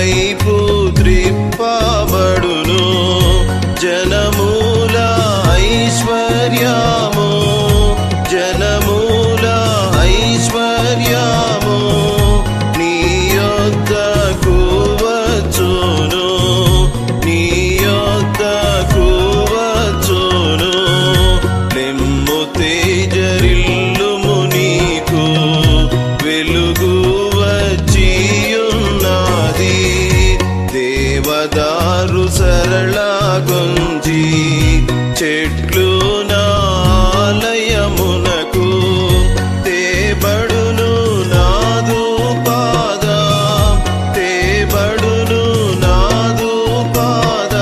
వైపు త్రిప్పబడును. జనమూల ఐశ్వర్యము, జనమూల ఐశ్వర్యము నీ యొద్దకు వచ్చును, నీ యొద్దకు వచ్చును. లెమ్ము తేజరిల్లుము, నీకు వెలుగు వచ్చియున్నది. దేవదారు సరళ గొంజి చెట్లు నాలయమునకు తేబడును నాదు పాద, తేబడును నాదు పాద.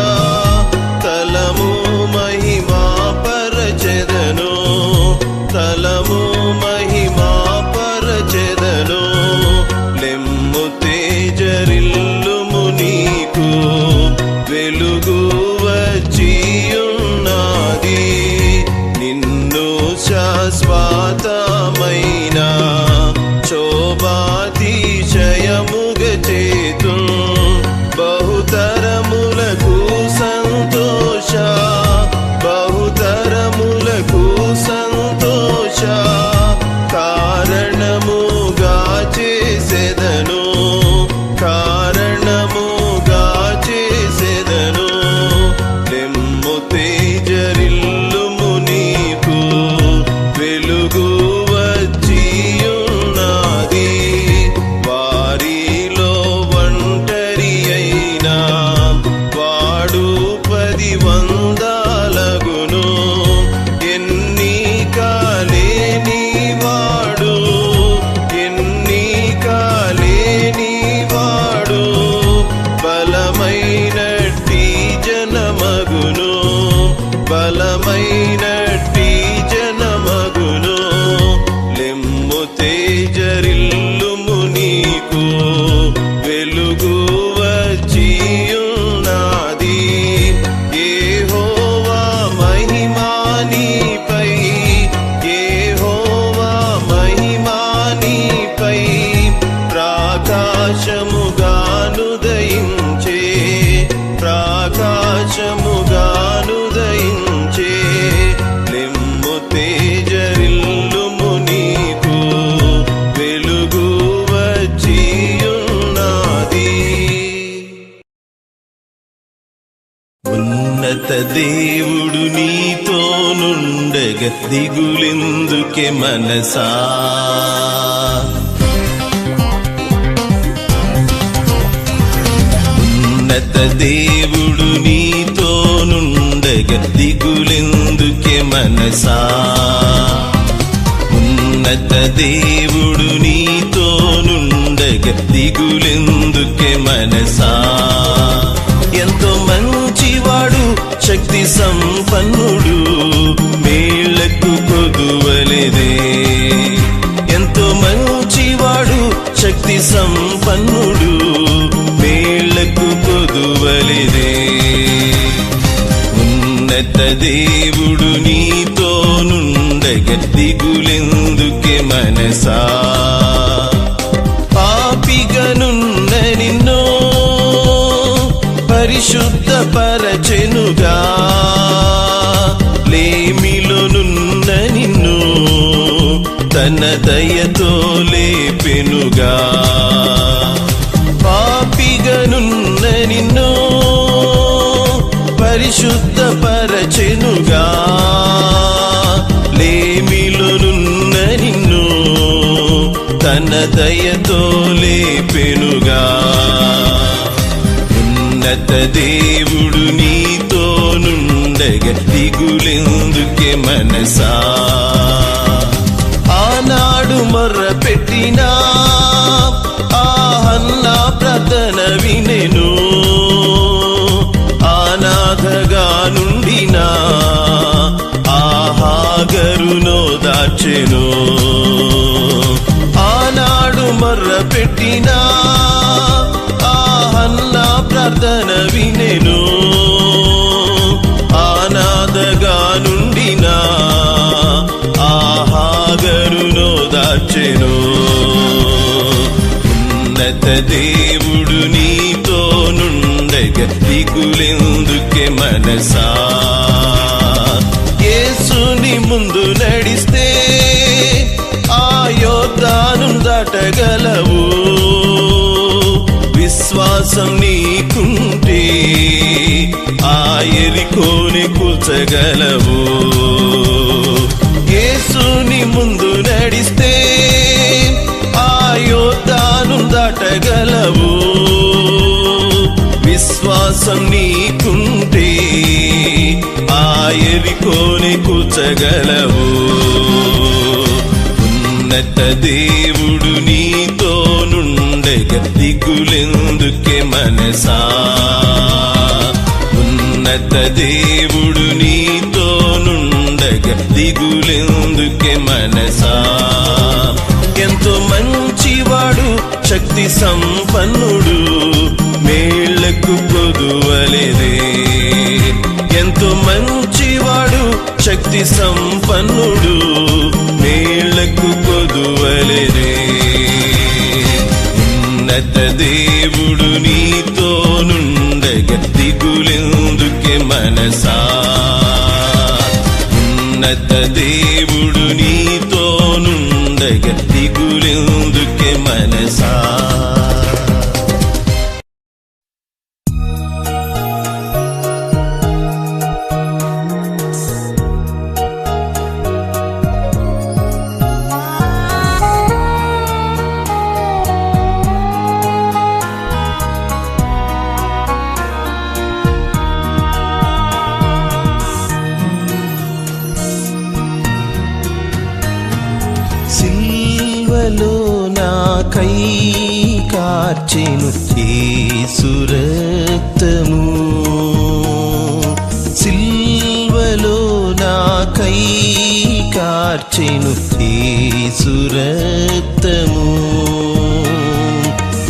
తలము మహిమా పరచెదను, తలము మహిమా పరచెదను. లెమ్ము తేజరిల్లుము, నీకు వెలుగు వచ్చియున్నది. నిన్ను శాశ్వతమైన శోభాతిశయముగ చేతు. బహుతరములకు సంతోష, బహుతరములకు సంతోష కారణముగా చేసెదను, కారణముగా చేసెదను. లెమ్ము తేజరిల్లుము, నీకు వెలుగు వచ్చియున్నది. వారిలో ఒంటరి అయినా వాడు 10 వందలగును. ఎన్నికలేని వాడు, ఎన్నికలేని వాడు బలమైనట్టి జనమగును, బలమైనట్టి జనమగును. లెమ్ము తేజరిల్లుము, నీకు వెలుగు వచ్చియున్నది. యెహోవా మహిమా నీపై, యెహోవా మహిమా నీపై ప్రకాశముగానుదయించే, ప్రకాశముగానుదయించే. లెమ్ము తేజరిల్లుము, నీకు వెలుగు వచ్చియున్నది. ఉన్నత దేవుడు నీతోనుండగ దిగులెందుకే మనసా. ఉన్నత దేవుడు నీతోనుండగ దిగులెందుకే మనసా. ఉన్నత దేవుడు నీతోనుండగ దిగులెందుకే మనసా. ఎంతో మంచివాడు, శక్తి సంపన్నుడు, మేళ్లకు కొదువలేదే. ఎంతో మంచివాడు, శక్తి సంపన్నుడు, మేళ్లకు కొదువలేదే. ఉన్నత దేవుడు నీతోనుండగ దిగులెందుకే మనసా. పాపిగనున్న నిన్నో పరిశుద్ధపరచెనుగా, లేమిలోనున్న నిన్ను తన దయతో లేపెనుగా. పాపిగనున్న నిన్ను పరిశుద్ధపరచెనుగా, లేమిలోనున్న నిన్ను తన దయతో లేపెనుగా. ఉన్నత దేవుడు నీతోనుండగ దిగులెందుకే మనసా. ఆనాడు మొర్ర పెట్టినా ఆ హన్నా ప్రార్థన వినెను, అనాథగా నుండినా ఆ హాగరును దాచెను. ఆనాడు మొర్ర పెట్టినా ఆ హన్నా ప్రార్థన వినెను, అనాథగా నుండినా ఆ హాగరును దాచెను. ఉన్నత దేవుడు నీతో దిగులెందుకే మనసా. యేసుని ముందు నడిస్తే ఆ యోర్దాను దాటగలవు. విశ్వాసం నీకుంటే ఆ యెరికోని కూల్చగలవు. యేసుని ముందు నడిస్తే ఆ యోర్దాను దాటగలవు. విశ్వాసం నీకుంటే ఆ యెరికోని కూల్చగలవు. ఉన్నత దేవుడు నీతో నుండగా దిగులెందుకే మనసా. ఉన్నత దేవుడు నీతో నుండగా దిగులెందుకే మనసా. ఎంతో మంచివాడు, శక్తి సంపన్నుడు, మేళ్లకు కొదువలేదే. ఎంతో మంచివాడు, శక్తి సంపన్నుడు, మేళ్లకు కొదువలేదే. ఉన్నత దేవుడు నీతో నుండగా దిగులెందుకే మనసా. ఉన్నత దేవుడు నీతో నుండగా దిగులెందుకే మనసా. సిల్వలో నాకై కార్చెను యేసు రక్తము. సిల్వలో నాకై కార్చెను యేసు రక్తము.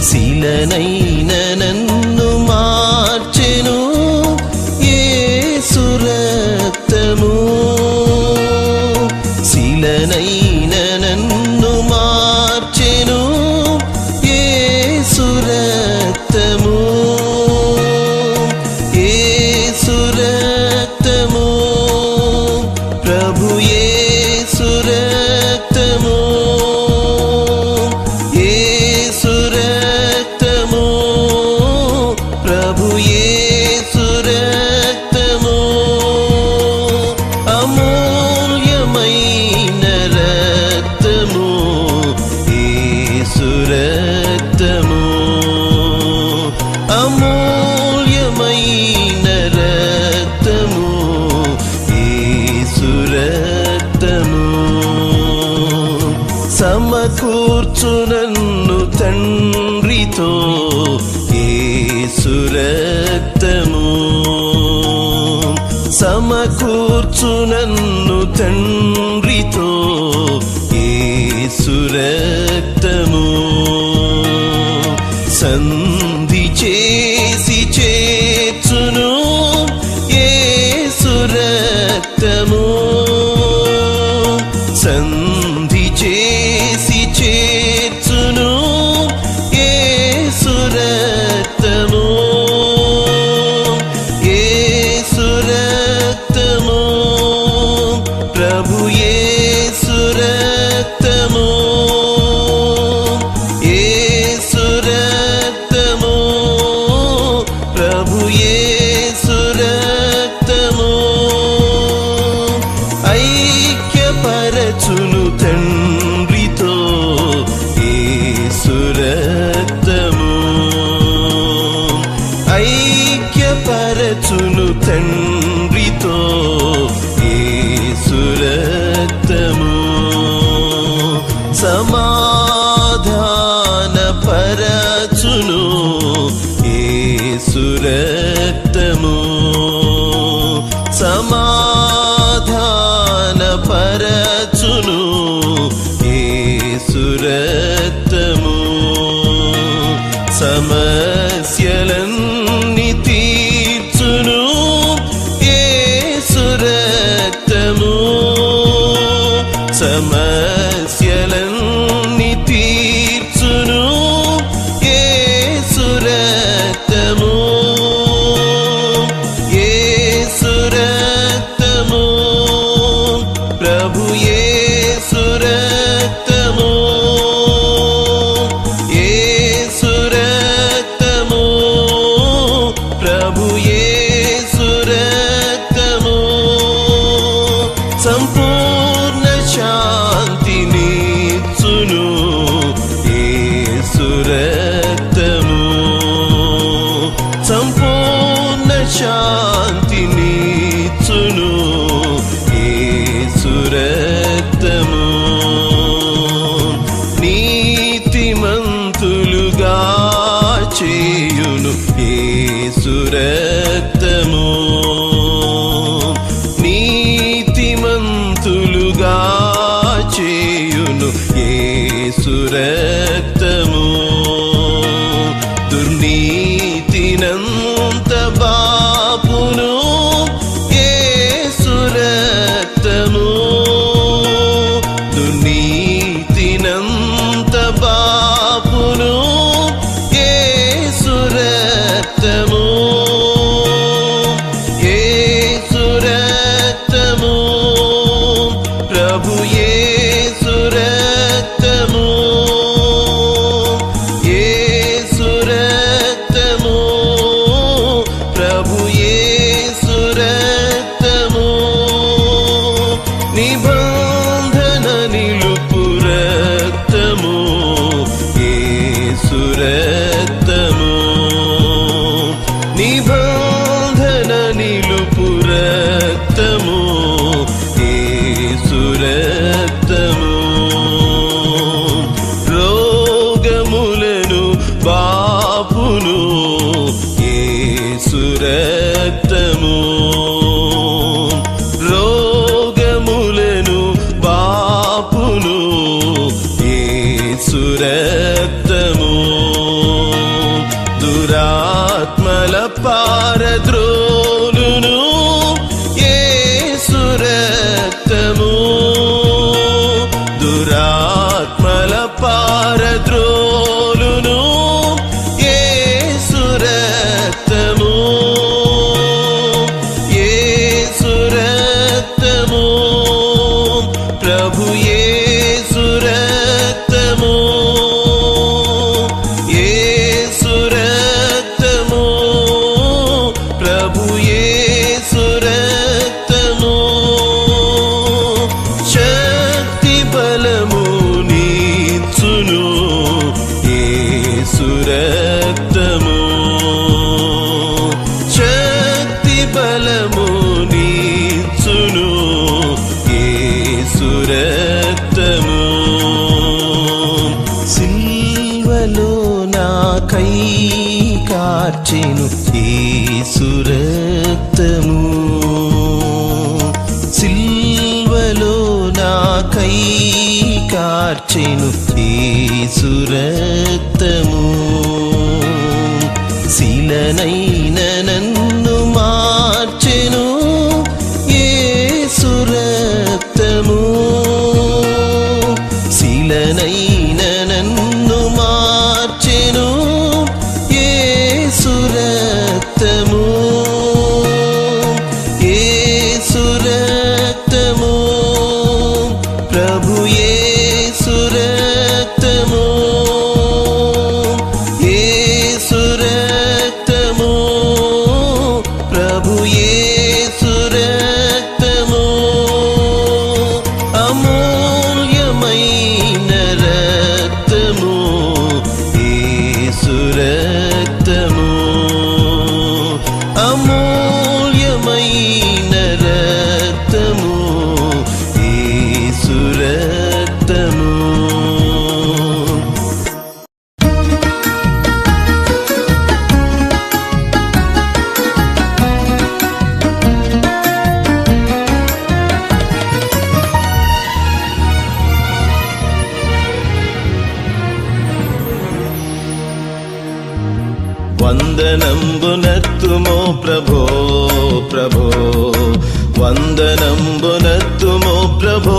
శిలనైన నన్ను మార్చెను యేసు రక్తము. శిలనైన నన్ను మార్చెను యేసు రక్తము. యేసు రక్తము, ప్రభు యేసు రక్తము. యేసు రక్తము, ప్రభు యేసు రక్తము. అమూల్యమైన రక్తము, యేసు రక్తము. అమూల్యమైన రక్తము, యేసు రక్తము. సమకూర్చు నన్ను తండ్రితో యేసు రక్తము. సమకూర్చు నన్ను తండ్రితో యేసు రక్తము. సంధి చేసి చేర్చును యేసు రక్తము. సంధి చేసి చేర్చును యేసు రక్తము. యేసు రక్తము, ప్రభు యేసు రక్తము. యేసు రక్తము, ప్రభు యేసు రక్తము. ఐక్యపరచును తండ్రితో యేసు రక్తము. ఐక్యపరచును తండ్రితో యేసు రక్తము. సమాధానపరచును యేసు రక్తము. సమాధానపరచును యేసు రక్తము. సమస్యలన్నీ తీర్చును యేసు రక్తము. శాంతినిచ్చును యేసు రక్తము. నీతిమంతులుగా చేయును యేసు రక్తము. నీతిమంతులుగా చేయును యేసు రక్తము. దుర్నీతినంత బాపును యేసు రక్తము. దుర్నీతినంత బాపును యేసు రక్తము. యేసు రక్తము ప్రభు యేసు రక్తము. యేసు రక్తము ప్రభు యేసు రక్తము. నిబంధన నిలుపు రక్తము యేసు రక్తము. నిబంధన నిలుపు రక్తము యేసు రక్తము. రోగములను బాపును యేసు రక్తము. రోగములను బాపును యేసు రక్తము. దురాత్మల పారద్రోలును యేసు రక్తము. దురాత్మల పారద్రోలును యేసు రక్తము. యేసు రక్తము ప్రభు యేసు రక్తము. యేసు రక్తము ప్రభు యేసు రక్తము. శక్తి బలము నీచును యేసు రక్తము. శక్తి బలము నీచును యేసు రక్తము. సిల్వలో నాకై కార్చెను యేసు రక్తము. సిల్వలో నాకై కార్చెను యేసు రక్తము. శిలనైన నన్ను మార్చెను యేసు రక్తము. శిలనైన నన్ను మార్చెను యేసు రక్తము. యేసు రక్తము ప్రభు యేసు రక్తము. యేసు రక్తము ప్రభు యేసు రక్తము. అమూల్యమైన రక్తము యేసు రక్తము. అమూల్యమైన రక్తము యేసు రక్తము. వందనంబునత్తుమో ప్రభో ప్రభో. వందనంబునత్తుమో ప్రభో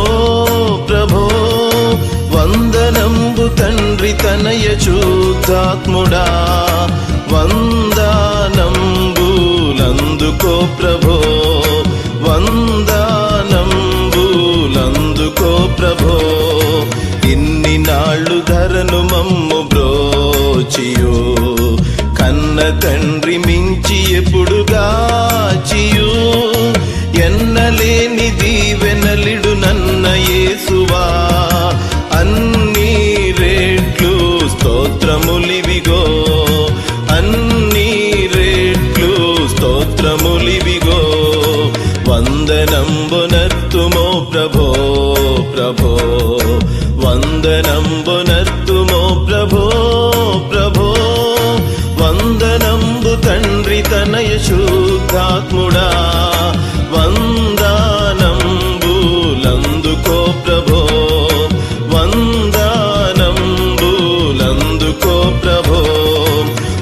ప్రభో. వందనంబు తండ్రి తనయ శుద్ధాత్ముడా. వందనంబులందుకో ప్రభో. వందనంబులందుకో ప్రభో. ఇన్ని నాళ్ళు ధరను మమ్ము బ్రోచియో. కన్న తండ్రి మించి ఎప్పుడుగాచియు. ఎన్నలేని దీవెనలిడు నన్న యేసువా. అన్ని రేట్లు స్తోత్రములివిగో. అన్ని రేట్లు స్తోత్రములి ఇవిగో వందనంబునర్తుమో ప్రభో ప్రభో వందనంబునర్తుమో ప్రభో ప్రభో వందనంబు తండ్రి తనయ శుద్ధాత్ముడా వందనంబులందుకో ప్రభో వందనంబులందుకో ప్రభో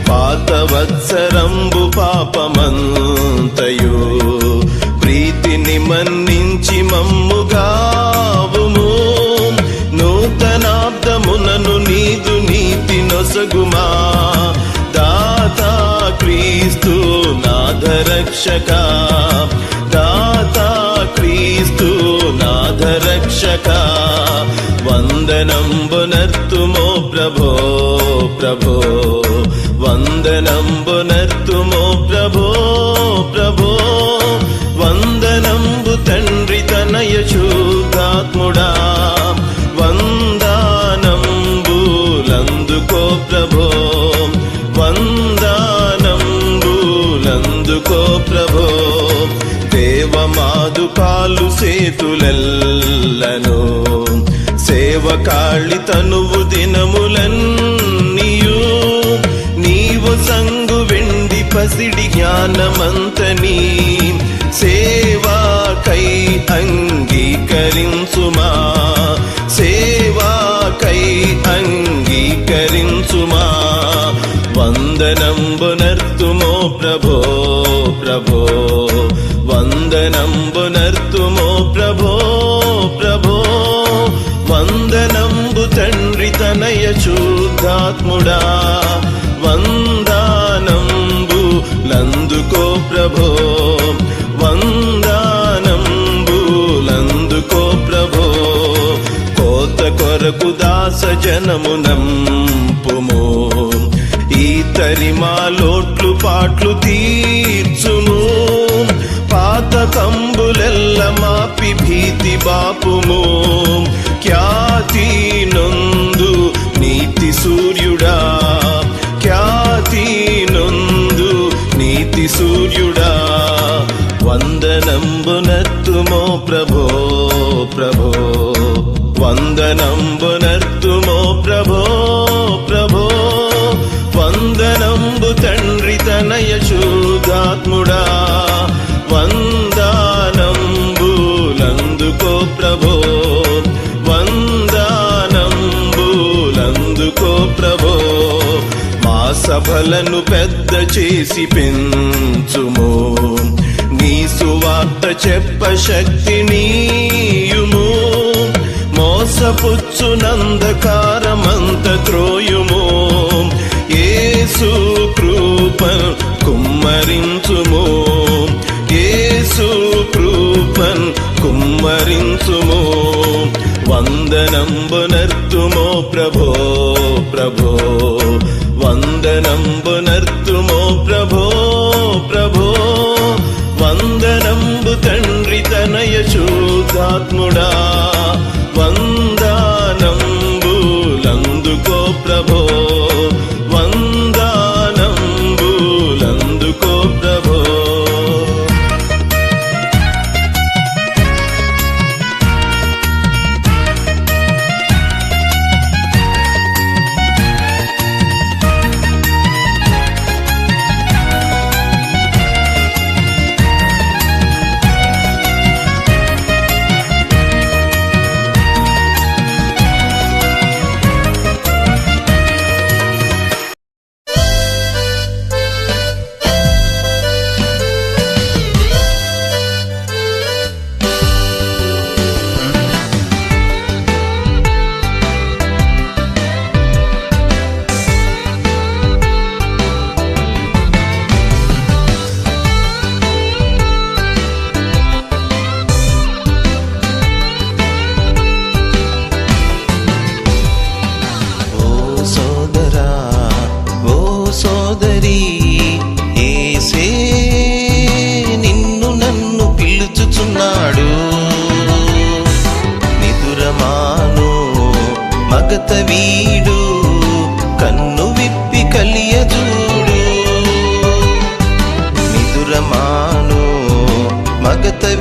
పాతవత్సరంబు పాపమంతయు ప్రీతిని మన్నించి మమ్ముగావుము నూతనాబ్దమునను నీదు నీతి నొసగుమా దాతా క్రీస్తు నాథరక్షక దాతా క్రీస్తు నాథరక్షక వందనంబునర్తుమో ప్రభో ప్రభో వందనంబునర్తుమో ప్రభో ప్రభో వందనంబు తండ్రి తనయ శుద్ధాత్ముడా వందనంబులందుకో ప్రభో వందనంబులందుకో ప్రభో దేవమాదుకాలు సేతులెల్లను సేవకాళి తనువు దినములన్నీయు నీవు సంగు వెండి పసిడి జ్ఞానమంతని సేవాకై అంగీకరించుమా సేవాకై అంగీకరించుమా వందనంబునర్తుమో ప్రభో ప్రభో వందనంబునర్తుమో ప్రభో ప్రభో వందనంబు తండ్రి తనయ శుద్ధాత్ముడా వందనంబులందుకో ప్రభో వందనంబులందుకో ప్రభో కోత కొరకు దాస జనమునంపుము ఈ తరిమాలోట్లు పాట్లు తీర్చుము పాత కంబులెల్ల మాపి భీతి బాపుము ఖ్యాతి నొందు నీతి సూర్యుడా ఖ్యాతి నొందు నీతి సూర్యుడా వందనంబునర్తుమో ప్రభో ప్రభో వందనంబునర్తుమో ప్రభో ప్రభో వందనంబు తండ్రి తనయ శుద్ధాత్ముడా వందనంబులందుకో ప్రభో వందనంబులందుకో ప్రభో మా సభలను పెద్ద చేసి పెంచుము నీ సువార్త చెప్ప శక్తినీయుము మోసపుచ్చునందకారమంత త్రోయుము యేసు కృపన్ కుమ్మరించుము యేసు కృపన్ కుమ్మరించుము వందనంబునర్తుమో ప్రభో ప్రభో వందనంబునర్తుమో ప్రభో ప్రభో వందనంబు తండ్రి తనయ శుద్ధాత్ముడా వందనంబులందుకో ప్రభో వందనంబులందుకో ప్రభో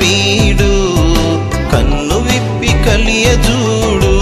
వీడు కన్ను విప్పి కలియజూడు.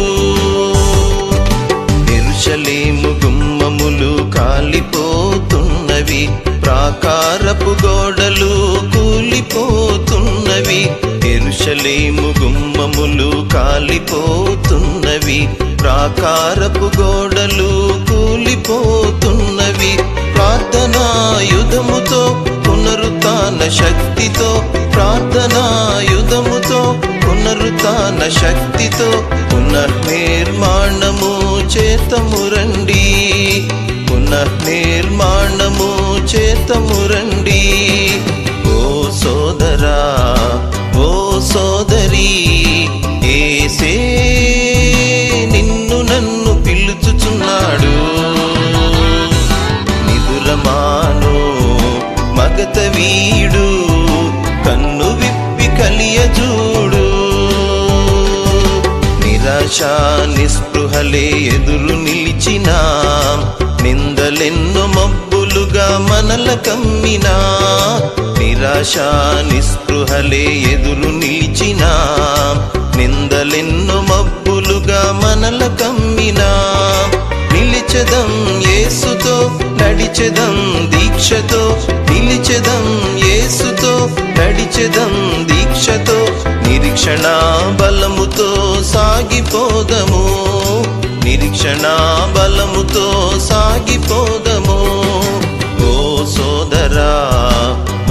యెరూషలేము గుమ్మములు కాలిపోతున్నవి, ప్రాకారపు గోడలు కూలిపోతున్నవి. యెరూషలేము గుమ్మములు కాలిపోతున్నవి, ప్రాకారపు గోడలు కూలిపోతున్నవి. ప్రార్థనాయుధముతో పునరుత్థాన శక్తితో, ప్రార్థనాయుధముతో పునరుత్థాన శక్తితో పునర్నిర్మాణము చేతము రండి, పునర్నిర్మాణము చేతము రండి. ఓ సోదరా, ఓ సోదరి, యేసే నిన్ను నన్ను పిలుచుచున్నాడు. నిదురమాను మగత వీడు కన్ను విప్పి కలియజూడు. నిరాశ నిస్పృహలే ఎదురు నిలిచినా, నిందలెన్నో మబ్బులుగా మనల కమ్మినా. నిరాశ నిస్పృహలే ఎదురు నిలిచినా, నిందలెన్నో మబ్బులుగా మనల కమ్మినా. నిలిచెదం యేసుతో, నడిచెదం దీక్షతో, నిలిచెదం యేసుతో, నడిచెదం దీక్షతో. నిరీక్షణ బలముతో సాగిపోదము, నిరీక్షణ బలముతో సాగిపోదము. ఓ సోదరా,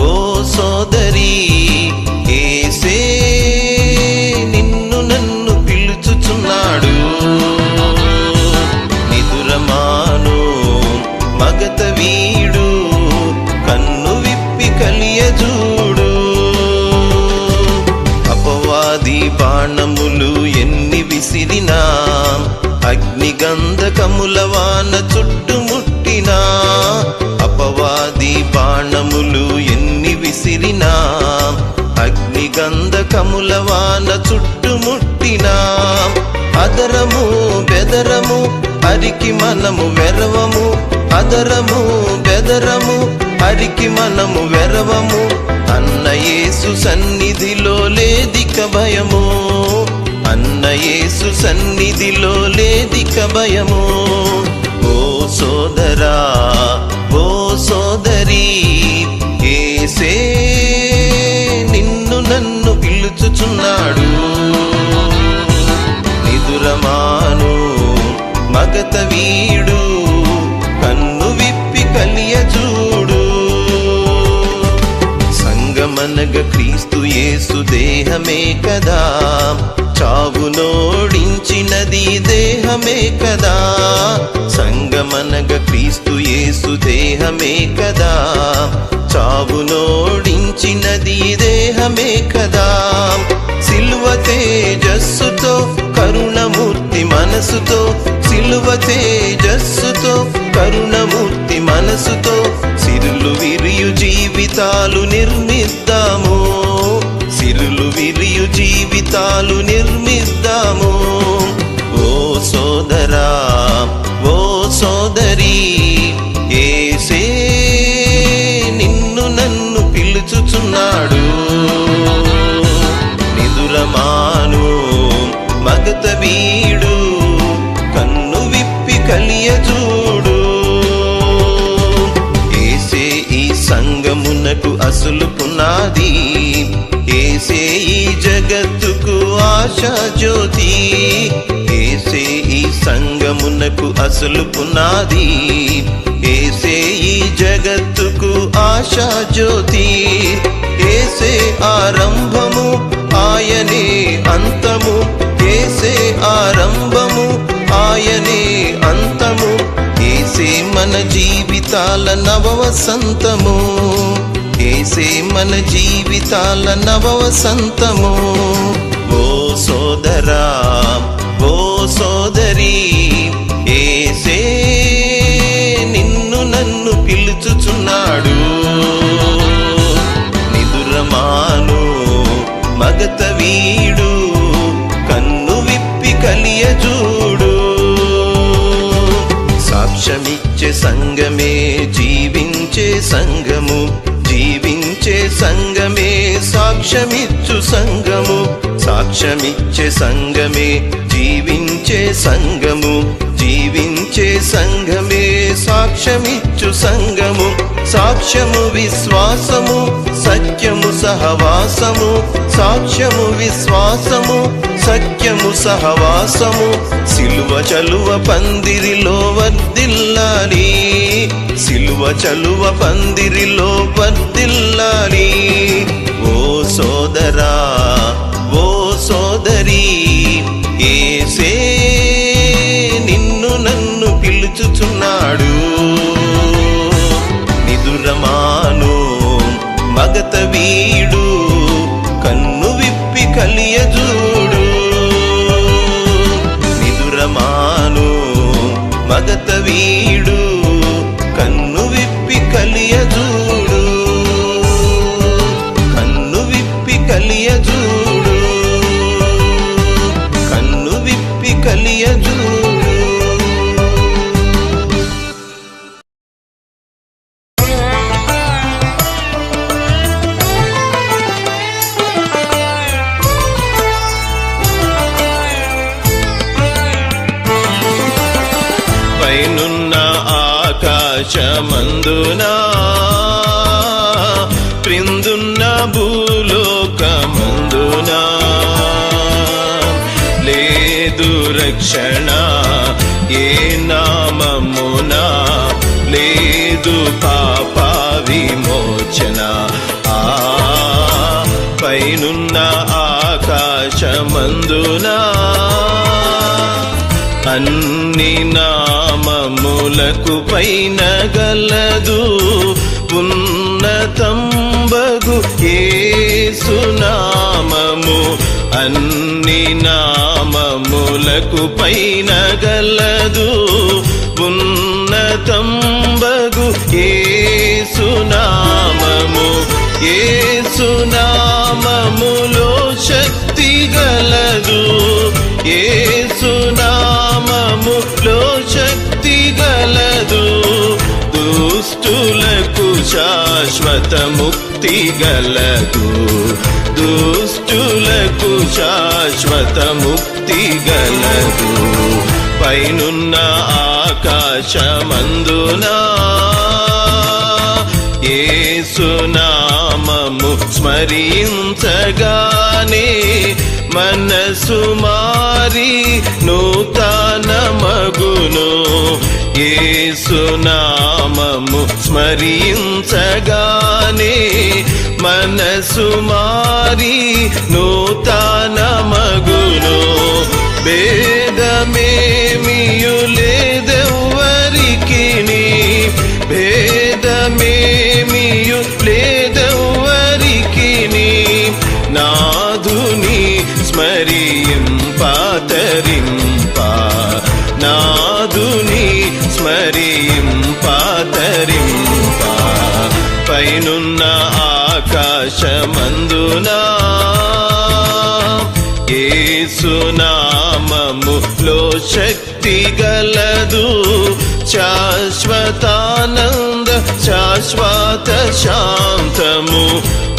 ఓ సోదరి, యేసే నిన్ను నన్ను పిలుచుచున్నాడు. నిదురమాను మగత వీడు కన్ను విప్పి కలియజూడు. అపవాది బాణములు ఎన్ని విసిరినా, అగ్నిగంధకముల వాన చుట్టుముట్టినా. అపవాది బాణములు ఎన్ని విసిరినా, అగ్నిగంధకముల వాన చుట్టుముట్టినా. అదరము బెదరము అరికి మనము వెరవము, అదరము బెదరము అరికి మనము వెరవము. అన్న యేసు సన్నిధిలో లేదిక భయము, అన్న యేసు సన్నిధిలో లేదిక భయము. ఓ సోదరా, ఓ సోదరి, యేసే నిన్ను నన్ను పిలుచుచున్నాడు. నిదురమాను మగత వీడు కన్ను విప్పి కలియజూడు. సంగమనగ క్రీస్తు యేసు దేహమే కదా, చావునోడించినది దేహమే కదా. సంగమనగ క్రీస్తు యేసు దేహమే కదా, చావునోడించినది దేహమే కదా. సిలువ తేజస్సుతో కరుణమూర్తి మనసుతో, సిలువ తేజస్సుతో కరుణమూర్తి మనసుతో. సిరులు విరియు జీవితాలు నిర్మిద్దాము, సిరులు విరియు జీవితాలు నిర్మిద్దాము. ఓ సోదరా, ఓ సోదరి, యేసే నిన్ను నన్ను పిలుచుచున్నాడు. నిదురమాను మగత వీడు కన్ను విప్పి కలియజూడు. యేసే ఈ సంగమునకు అసలు పునాది, యేసే ఈ జగత్తుకు ఆశా జ్యోతి. యేసే ఈ సంగమునకు అసలు పునాది, యేసే ఈ జగత్తుకు ఆశా జ్యోతి. యేసే ఆరంభము, ఆయనే అంతము, యేసే ఆరంభము, ఆయనే అంతము. యేసే మన జీవితాల నవ వసంతము, యేసే మన జీవితాల నవ వసంతము. ఓ సోదరా, ఓ సోదరి, యేసే నిన్ను నన్ను పిలుచుచున్నాడు. నిదురమాను మగత వీడు కన్ను విప్పి కలియజూడు. సాక్ష్యమిచ్చే సంగమే జీవించే సంగము, జీవించే సంగమే సాక్ష్యం సాక్ష్యమిచ్చు సంఘము, సాక్ష్యమిచ్చే సంఘమే జీవించే సంఘము, జీవించే సంఘమే సాక్ష్యమిచ్చు సంఘము. సాక్ష్యము విశ్వాసము, సత్యము సహవాసము, సాక్ష్యము విశ్వాసము, సత్యము సహవాసము. సిలువ చలువ పందిరిలో వర్ధిల్లాలి, సిలువ చలువ పందిరిలో వర్ధిల్లాలి. ఓ సోదరా, ఓ సోదరి, యేసే నిన్ను నన్ను పిలుచుచున్నాడు. నిదురమాను మగత వీడు, కన్ను విప్పి కలియజూడు. నిదురమాను మగత వీడు, కన్ను విప్పి కలియజూడు, కన్ను విప్పి కలియజూడు, కన్ను విప్పి కలియజూడు. పైనున్న ఆకాశమందున, క్రిందున్న భూలోకమందున లేదు రక్షణ ఏ నామమున, లేదు పాప విమోచన. పైనున్న ఆకాశమందున అన్ని నామములకు పైన గలదు ఉన్నతంబగు యేసు నామము. అన్ని నామములకు పైన గలదు ఉన్నతంబగు యేసు నామము. యేసు నామములో శక్తి గలదు, యేసు నామములో శక్తి గలదు. దుష్టులకు శాశ్వత ముక్తి గలదు, దుష్టులకు శాశ్వత ముక్తి గలదు. పైనున్న ఆకాశమందున యేసు నామము స్మరించగానే మనసు మారి నూతన మగును. యేసు నామము స్మరించగానే మనసు మారి నూతన మగును. భేదమేమియు లేదెవ్వరికిని, భేదమేమియు లేదెవ్వరికిని. నాదుని స్మరింపతరింప, నాదుని స్మరింపతరింప. పైనున్న ఆకాశమందున యేసు నామములో శక్తి గలదు, శాశ్వతానంద శాశ్వత శాంతము.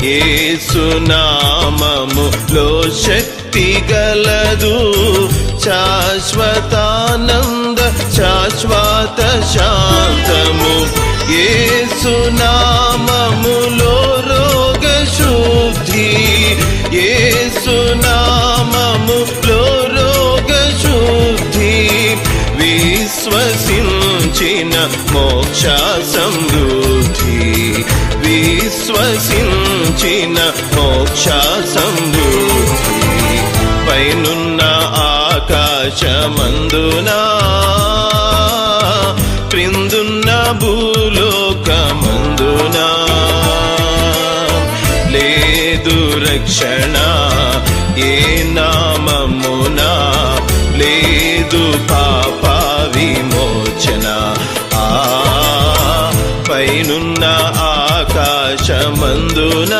యేసు నామములో శక్తి గలదు, శాశ్వతానంద శాశ్వత శాంతము. యేసు నామములో రోగ శుద్ధి, యేసు నామములో రోగ శుద్ధి. విశ్వసించిన మోక్ష సమృద్ధి, విశ్వసించిన మోక్ష సమృద్ధి. పైనున్న ఆకాశమందున, క్రిందున్న భూలోకమందున లేదు రక్షణ ఏ నామమున, లేదు పాప విమోచన. పైనున్న ఆకాశమందున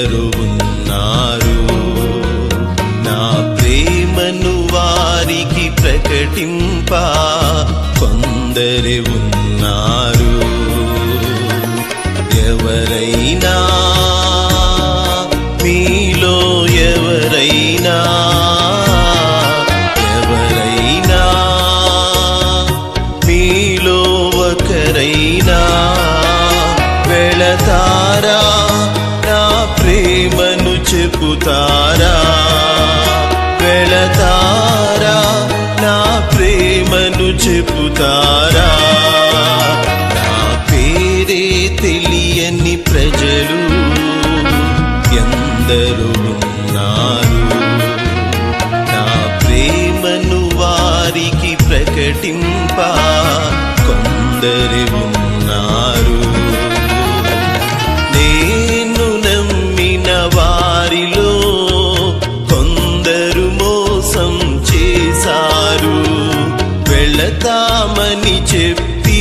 ఎందరు ఉన్నారు నా ప్రేమను వారికి ప్రకటింప కొందరు ఉన్నారు ఎవరైనా మీలో ఎవరైనా మీలో ఒకరైనా వెళతారా నా ప్రేమను చెబుతారా వెళతారా నా ప్రేమను చెబుతారా నా పేరే తెలియని ప్రజలు ఎందరు ఉన్నారు నా ప్రేమను వారికి ప్రకటింప కొందరు ఉన్నారు నేను నమ్మిన వారిలో కొందరు మోసం చేశారు వెళతామని చెప్పి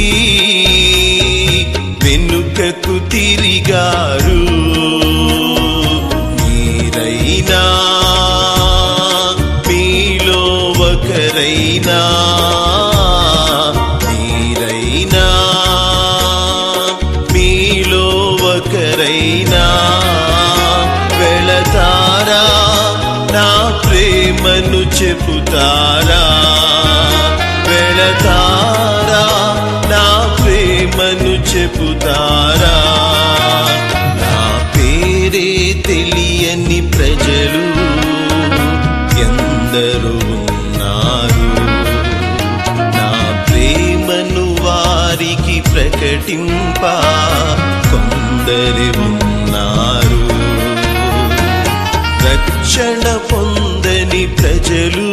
వెనుకకు తిరిగారు మీరైనా మీలో ఒకరైనా మీరైనా మీలో ఒకరైనా వెళతారా నా ప్రేమను చెబుతారా వెళతారా నా ప్రేమను చెబుతారా నా పేరే తెలియని ప్రజలు ఎందరు ఉన్నారు నా ప్రేమను వారికి ప్రకటింప కొందరు ఉన్నారు రక్షణ పొందని ప్రజలు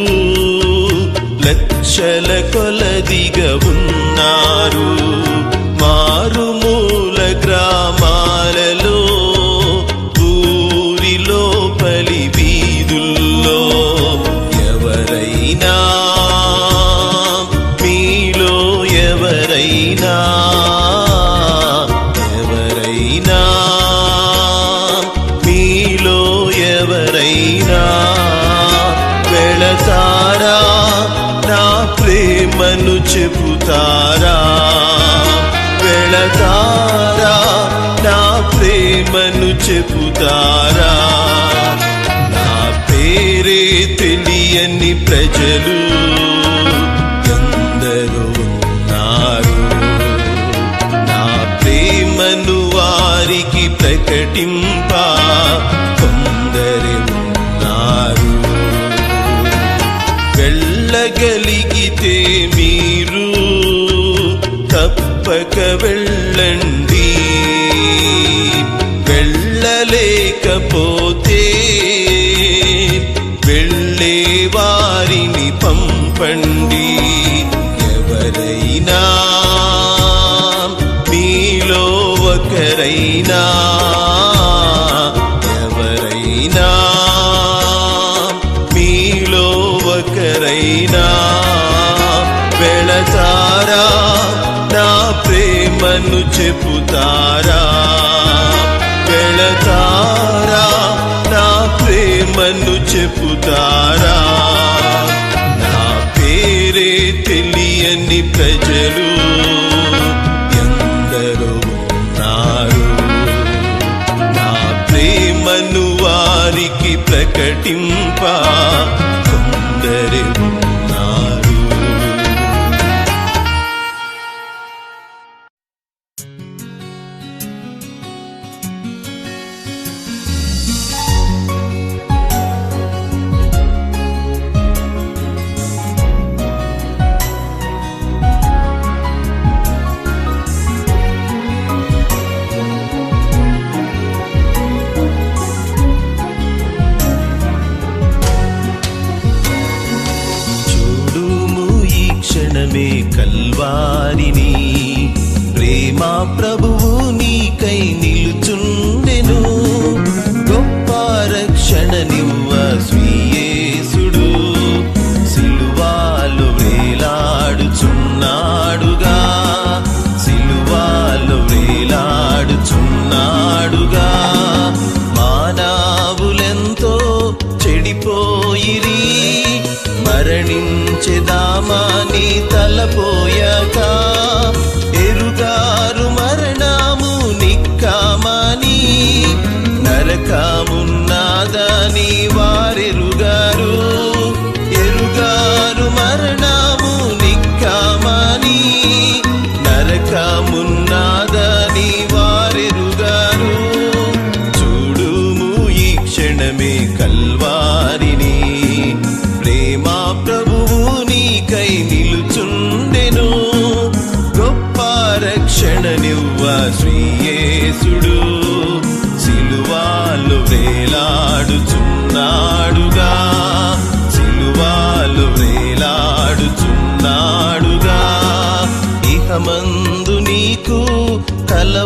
లక్షల కొలదిగా ఉన్నారు మారుమూల గ్రామాలలో ఊరి లోపలి వీధుల్లో ఎవరైనా మీలో ఎవరైనా ఎవరైనా మీలో ఎవరైనా వెళతారా నా ప్రేమను చెబుతారా వెళతారా నా ప్రేమను చెబుతారా నా పేరే తెలియని ప్రజలు ఎందరు ఉన్నారు నా ప్రేమను వారికి ప్రకటింప కొందరు ఉన్నారు వెళ్ళగలిగితే మీరు తప్పక వెళ్ళండి వెళ్ళలేకపోతే వెళ్ళే వారిని పంపండి ఎవరైనా మీలో ఒకరైనా ఎవరైనా మీలో ఒకరైనా వెళతారా నా ప్రేమను చెబుతారా వెళతారా నా ప్రేమను చెబుతారా నా పేరే తెలియని ప్రజలు ఎందరు ఉన్నారు నా ప్రేమను వారికి ప్రకటింప కొందరు ఉన్నారు కల్వారిని ప్రేమ ప్రభువు నీకై నిలుచుండెను గొప్ప రక్షణనివ్వ శ్రీయేసుడు సిలువలో వేలాడుచున్నాడుగా సిలువలో వేలాడుచున్నాడుగా మానవ విడిపోయిరి. మరణించెదామాని తలపోయాక ఎరుగారు మరణము నిక్కామని. నరకమున్నాదని వారెరుగారు, ఎరుగారు మరణము నిక్కామని. నరకమున్నాదని వారెరుగారు. చూడుము ఈ క్షణమే కల్వారిని, ప్రేమ ప్రభువు నీకై నిలుచుండెను. గొప్ప రక్షణనివ్వ శ్రీయేసుడు సిలువలో వేలాడుచున్నాడుగా, సిలువలో వేలాడుచున్నాడుగా. ఇహమందు నీకు తల